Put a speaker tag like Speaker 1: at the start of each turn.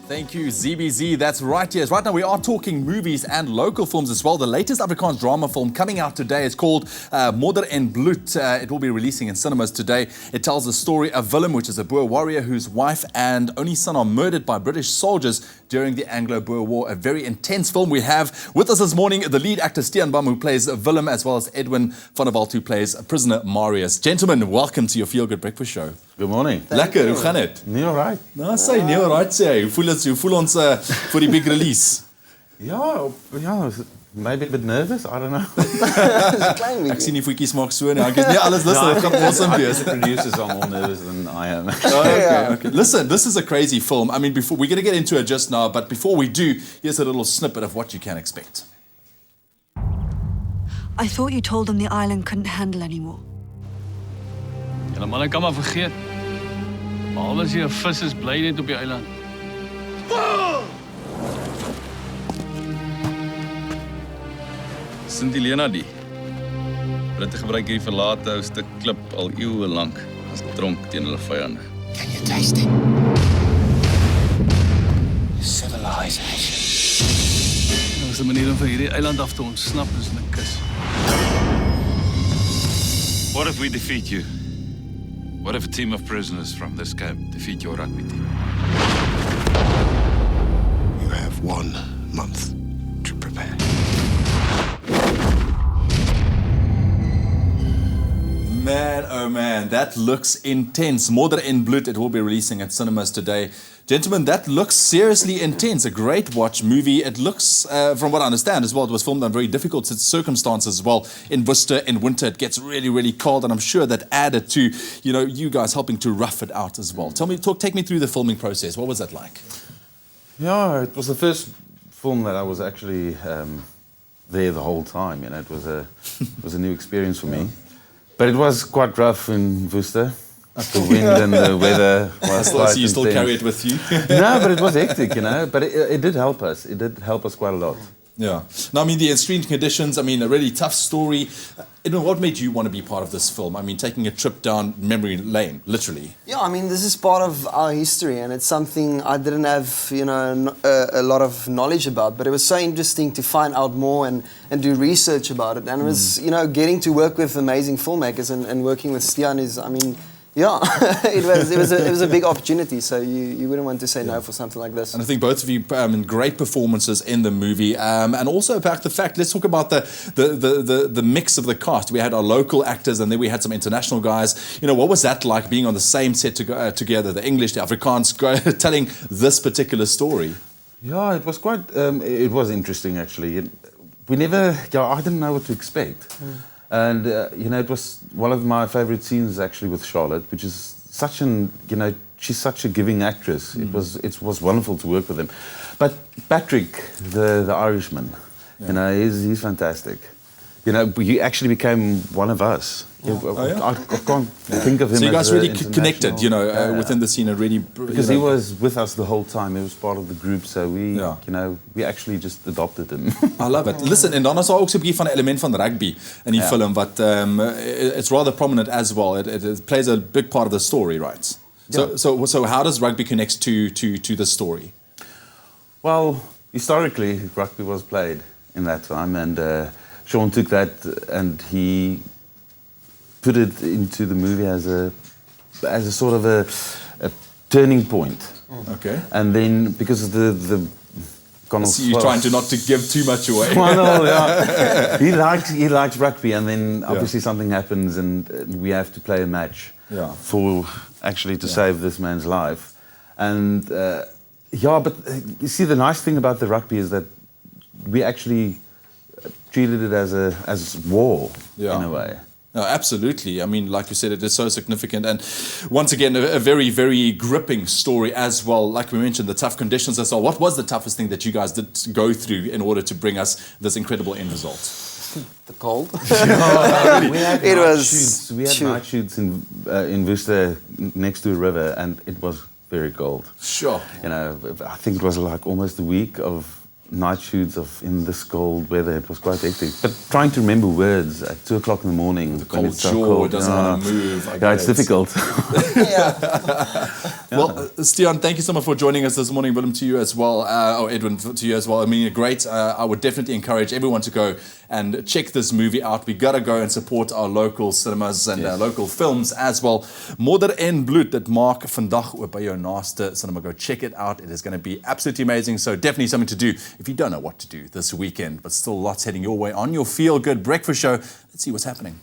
Speaker 1: Thank you, ZBZ. That's right, yes. Right now we are talking movies and local films as well. The latest Afrikaans drama film coming out today is called Bloed and Bloed. It will be releasing in cinemas today. It tells the story of Willem, which is a Boer warrior whose wife and only son are murdered by British soldiers during the Anglo-Boer War. A very intense film. We have with us this morning the lead actor Stian Bam, who plays Willem, as well as Edwin van Walt, who plays prisoner Marius. Gentlemen, welcome to your Feel Good Breakfast Show.
Speaker 2: Good morning.
Speaker 1: Lekker, hoe gaan het?
Speaker 2: Nee, alright.
Speaker 1: Nou, sê, nee, alright, sê. Hoe voel ons voor die big release?
Speaker 2: Ja, maybe a bit nervous, I don't know.
Speaker 1: Ek sien die voetjies maak so en ek is nie alles listen, dit gaan awesome wees.
Speaker 2: The producers are more nervous than I am.
Speaker 1: Okay. Listen, this is a crazy film. I mean, we're going to get into it just now, but before we do, here's a little snippet of what you can expect.
Speaker 3: I thought you told them the island couldn't handle anymore.
Speaker 4: Ja, man kan maar vergeet. Behalwe as jy 'n vis is, bly net op die eiland.
Speaker 5: St Helena die. Britte gebruik hierdie verlate ou stuk klip al eeue lank as tronk teen hulle vyande.
Speaker 6: Can you taste it? Civilization.
Speaker 4: Ons 'n manier om van hierdie eiland af te ontsnap is 'n kus.
Speaker 5: What if we defeat you? What if a team of prisoners from this camp defeat your rugby team?
Speaker 6: You have 1 month to prepare.
Speaker 1: Man, oh man, that looks intense. Bloed and Bloed, it will be releasing at cinemas today. Gentlemen, that looks seriously intense. A great watch movie. It looks, from what I understand as well, it was filmed under very difficult circumstances as well. In Worcester, in winter, it gets really, really cold, and I'm sure that added to, you guys helping to rough it out as well. Take me through the filming process. What was that like?
Speaker 2: Yeah, it was the first film that I was actually there the whole time. It was a new experience for me. But it was quite rough in Worcester. The wind and the weather was quite
Speaker 1: So you still
Speaker 2: intense.
Speaker 1: carry it with you?
Speaker 2: No, but it was hectic, But it did help us. It did help us quite a lot.
Speaker 1: Yeah. Now, I mean, the extreme conditions, I mean, a really tough story. What made you want to be part of this film? I mean, taking a trip down memory lane, literally.
Speaker 7: Yeah, I mean, this is part of our history, and it's something I didn't have, a lot of knowledge about. But it was so interesting to find out more and do research about it. And it was, getting to work with amazing filmmakers and working with Stian is, I mean, yeah, it was a big opportunity. So you wouldn't want to say no for something like this.
Speaker 1: And I think both of you great performances in the movie, and also about the fact. Let's talk about the mix of the cast. We had our local actors, and then we had some international guys. What was that like being on the same set together? The English, the Afrikaans, telling this particular story.
Speaker 2: Yeah, it was quite. It was interesting actually. I didn't know what to expect. And, it was one of my favorite scenes actually with Charlotte, which is such she's such a giving actress. It was wonderful to work with him. But Patrick, the Irishman, he's fantastic. He actually became one of us. I can't think of him.
Speaker 1: So you guys
Speaker 2: as
Speaker 1: really connected, within the scene, and really
Speaker 2: because he was with us the whole time. He was part of the group, so we actually just adopted him.
Speaker 1: I love it. Listen, en dan is daar ook so 'n bietjie van 'n element van rugby in die film, but it's rather prominent as well. It plays a big part of the story, right? So how does rugby connect to the story?
Speaker 2: Well, historically, rugby was played in that time, and Sean took that and he put it into the movie as a sort of a turning point.
Speaker 1: Okay.
Speaker 2: And then because of the
Speaker 1: so you're trying to give too much away.
Speaker 2: Well, yeah. He likes rugby, and then obviously something happens, and we have to play a match for actually to save this man's life. And but you see, the nice thing about the rugby is that we actually treated it as war in a way.
Speaker 1: No, absolutely. I mean, like you said, it is so significant. And once again, a very, very gripping story as well. Like we mentioned, the tough conditions as well. What was the toughest thing that you guys did go through in order to bring us this incredible end result?
Speaker 7: The cold.
Speaker 2: We had night shoots in Worcester next to a river, and it was very cold.
Speaker 1: Sure.
Speaker 2: I think it was like almost a week of night shoots in this cold weather. It was quite hectic. But trying to remember words at 2 o'clock in the morning.
Speaker 1: Cold jaw doesn't want to move.
Speaker 2: Yeah, it's difficult.
Speaker 1: Well, Stian, thank you so much for joining us this morning. Willem, to you as well. Edwin, to you as well. I mean, great. I would definitely encourage everyone to go and check this movie out. We got to go and support our local cinemas and local films as well. Modder en Bloed, dat maak vandag oop by jou naaste cinema. Go check it out. It is going to be absolutely amazing. So definitely something to do if you don't know what to do this weekend, but still lots heading your way on your Feel Good Breakfast Show. Let's see what's happening.